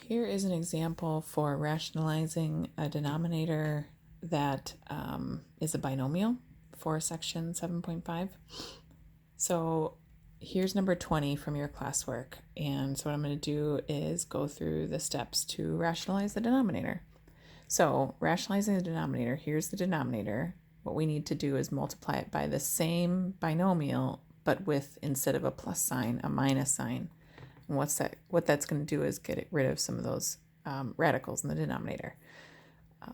Here is an example for rationalizing a denominator that is a binomial for section 7.5. So here's number 20 from your classwork. And so what I'm going to do is go through the steps to rationalize the denominator. So rationalizing the denominator, here's the denominator. What we need to do is multiply it by the same binomial, but with, instead of a plus sign, a minus sign. And what that's going to do is get rid of some of those radicals in the denominator.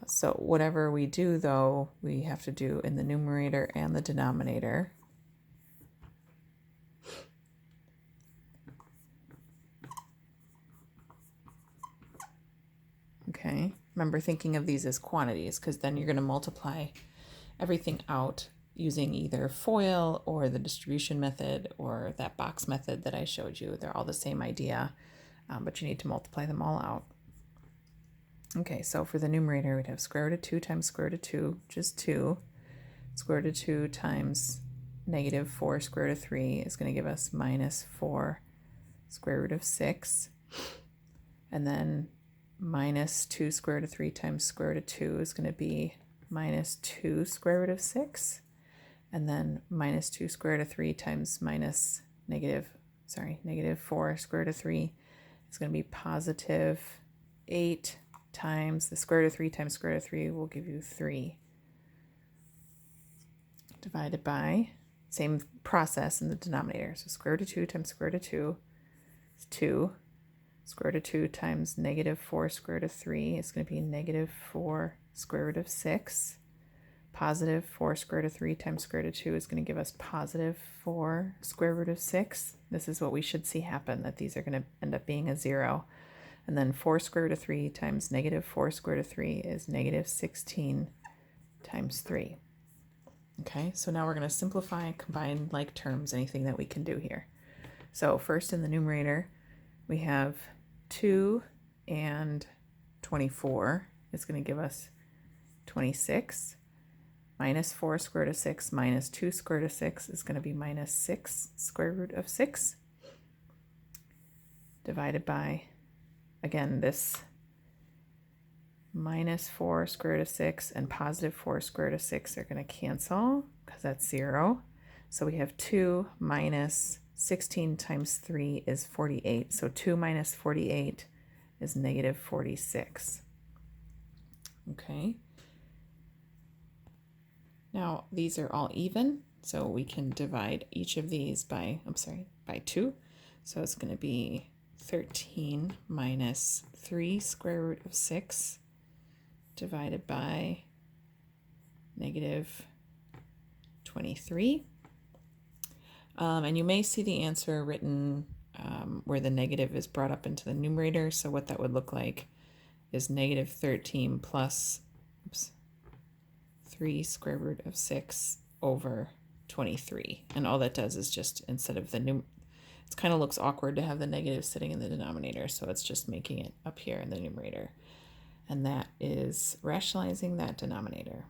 So whatever we do, though, we have to do in the numerator and the denominator. Okay, remember thinking of these as quantities, because then you're going to multiply everything out using either FOIL or the distribution method or that box method that I showed you. They're all the same idea, but you need to multiply them all out. Okay, so for the numerator, we'd have square root of 2 times square root of 2, which is 2. Square root of 2 times negative 4 square root of 3 is going to give us minus 4 square root of 6. And then minus 2 square root of 3 times square root of 2 is going to be minus 2 square root of 6. And then minus 2 square root of 3 times negative 4 square root of 3 is going to be positive 8 times the square root of 3 times square root of 3 will give you 3. Divided by, same process in the denominator. So square root of 2 times square root of 2 is 2. Square root of 2 times negative 4 square root of 3 is going to be negative 4 square root of 6. Positive 4 square root of 3 times square root of 2 is going to give us positive 4 square root of 6. This is what we should see happen, that these are going to end up being a 0. And then 4 square root of 3 times negative 4 square root of 3 is negative 16 times 3. Okay, so now we're going to simplify, combine like terms, anything that we can do here. So first in the numerator, we have 2 and 24. It's going to give us 26. Minus 4 square root of 6 minus 2 square root of 6 is going to be minus 6 square root of 6. Divided by, again, this minus 4 square root of 6 and positive 4 square root of 6 are going to cancel because that's 0. So we have 2 minus 16 times 3 is 48. So 2 minus 48 is negative 46. Okay. Now these are all even, so we can divide each of these by 2. So it's going to be 13 minus 3 square root of 6 divided by negative 23. And you may see the answer written where the negative is brought up into the numerator. So what that would look like is negative 13 plus 3 square root of 6 over 23. And all that does is just, instead of the it kind of looks awkward to have the negative sitting in the denominator, so it's just making it up here in the numerator. And that is rationalizing that denominator.